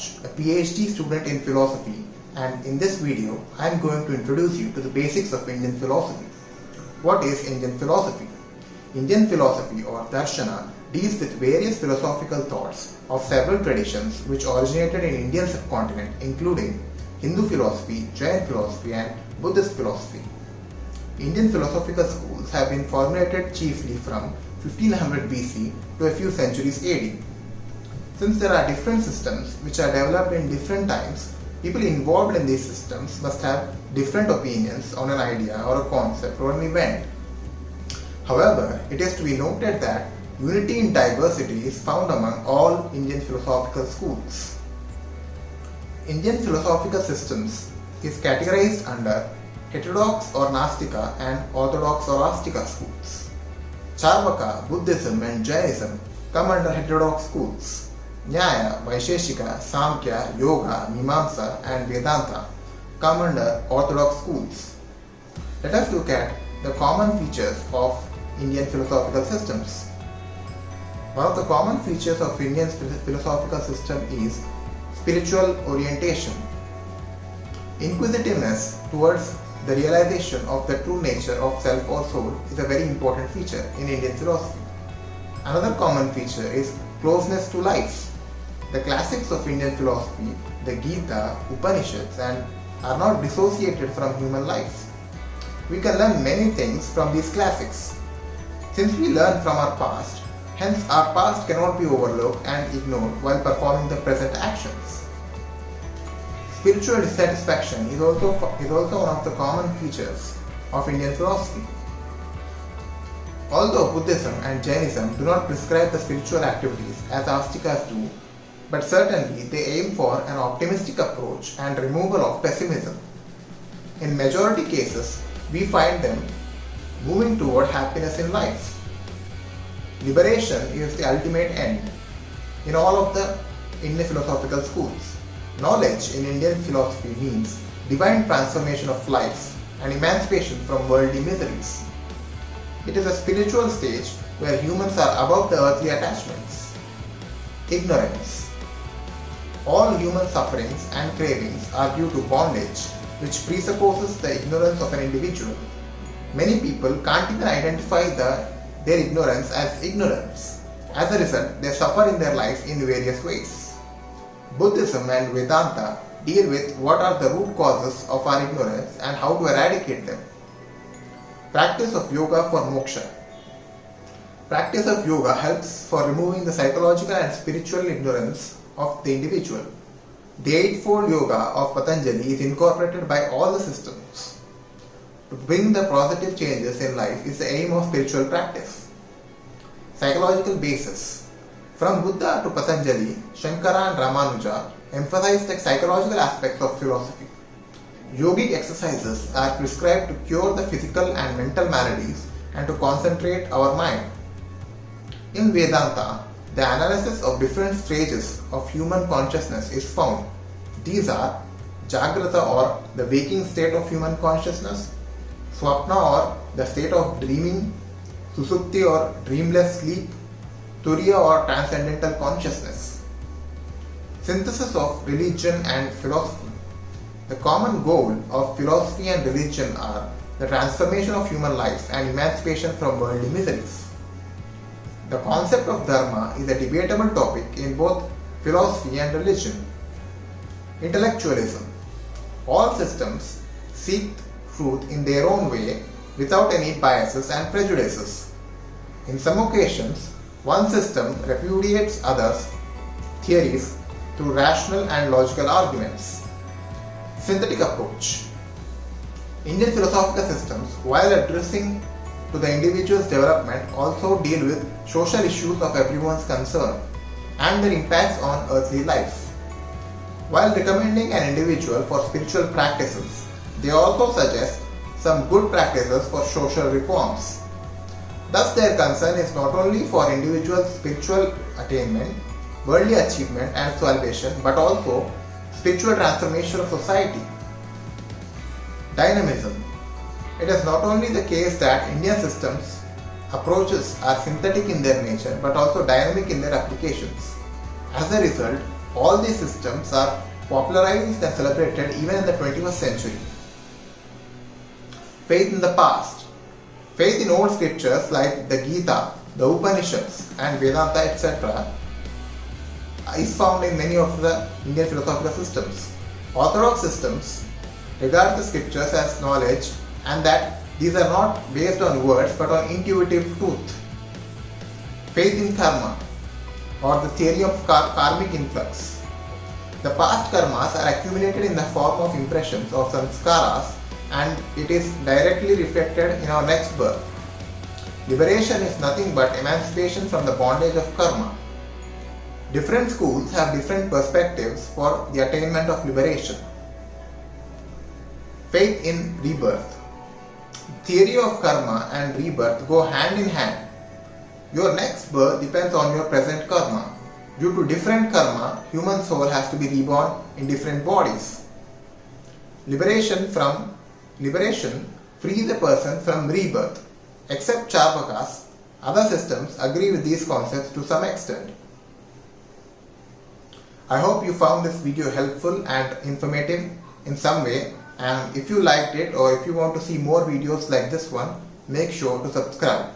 Raj, a PhD student in philosophy, and in this video I am going to introduce you to the basics of Indian philosophy. What is Indian philosophy? Indian philosophy or Darshana deals with various philosophical thoughts of several traditions which originated in Indian subcontinent, including Hindu philosophy, Jain philosophy and Buddhist philosophy. Indian philosophical schools have been formulated chiefly from 1500 BC to a few centuries AD. Since there are different systems which are developed in different times, people involved in these systems must have different opinions on an idea or a concept or an event. However, it is to be noted that unity in diversity is found among all Indian philosophical schools. Indian philosophical systems is categorized under heterodox or Nastika and orthodox or Astika schools. Charvaka, Buddhism and Jainism come under heterodox schools. Nyaya, Vaisheshika, Samkhya, Yoga, Mimamsa and Vedanta come under orthodox schools. Let us look at the common features of Indian philosophical systems. One of the common features of Indian philosophical system is spiritual orientation. Inquisitiveness towards the realization of the true nature of self or soul is a very important feature in Indian philosophy. Another common feature is closeness to life. The classics of Indian philosophy, the Gita, Upanishads, and are not dissociated from human life. We can learn many things from these classics. Since we learn from our past, hence our past cannot be overlooked and ignored while performing the present actions. Spiritual dissatisfaction is also one of the common features of Indian philosophy. Although Buddhism and Jainism do not prescribe the spiritual activities as Astikas do, but certainly they aim for an optimistic approach and removal of pessimism. In majority cases, we find them moving toward happiness in life. Liberation is the ultimate end in all of the Indian philosophical schools. Knowledge in Indian philosophy means divine transformation of life and emancipation from worldly miseries. It is a spiritual stage where humans are above the earthly attachments. Ignorance. All human sufferings and cravings are due to bondage, which presupposes the ignorance of an individual. Many people can't even identify their ignorance as ignorance. As a result, they suffer in their life in various ways. Buddhism and Vedanta deal with what are the root causes of our ignorance and how to eradicate them. Practice of yoga for moksha. Practice of yoga helps for removing the psychological and spiritual ignorance of the individual. The Eightfold Yoga of Patanjali is incorporated by all the systems. To bring the positive changes in life is the aim of spiritual practice. Psychological basis. From Buddha to Patanjali, Shankara and Ramanuja emphasize the psychological aspects of philosophy. Yogic exercises are prescribed to cure the physical and mental maladies and to concentrate our mind. In Vedanta, the analysis of different stages of human consciousness is found. These are Jagrata or the waking state of human consciousness, Swapna or the state of dreaming, Susupti or dreamless sleep, Turiya or transcendental consciousness. Synthesis of religion and philosophy. The common goal of philosophy and religion are the transformation of human life and emancipation from worldly miseries. The concept of dharma is a debatable topic in both philosophy and religion. Intellectualism. All systems seek truth in their own way without any biases and prejudices. In some occasions, one system repudiates others' theories through rational and logical arguments. Synthetic approach. Indian philosophical systems, while addressing to the individual's development, also deal with social issues of everyone's concern and their impacts on earthly life. While recommending an individual for spiritual practices, they also suggest some good practices for social reforms. Thus, their concern is not only for individual spiritual attainment, worldly achievement and salvation, but also spiritual transformation of society. Dynamism. It is not only the case that Indian systems approaches are synthetic in their nature but also dynamic in their applications. As a result, all these systems are popularized and celebrated even in the 21st century. Faith in the past. Faith in old scriptures like the Gita, the Upanishads and Vedanta etc. is found in many of the Indian philosophical systems. Orthodox systems regard the scriptures as knowledge and that these are not based on words but on intuitive truth. Faith in karma or the theory of karmic influx. The past karmas are accumulated in the form of impressions or samskaras and it is directly reflected in our next birth. Liberation is nothing but emancipation from the bondage of karma. Different schools have different perspectives for the attainment of liberation. Faith in rebirth. Theory of karma and rebirth go hand in hand. Your next birth depends on your present karma. Due to different karma, human soul has to be reborn in different bodies. Liberation frees a person from rebirth. Except Charvakas, other systems agree with these concepts to some extent. I hope you found this video helpful and informative in some way, and if you liked it or if you want to see more videos like this one, make sure to subscribe.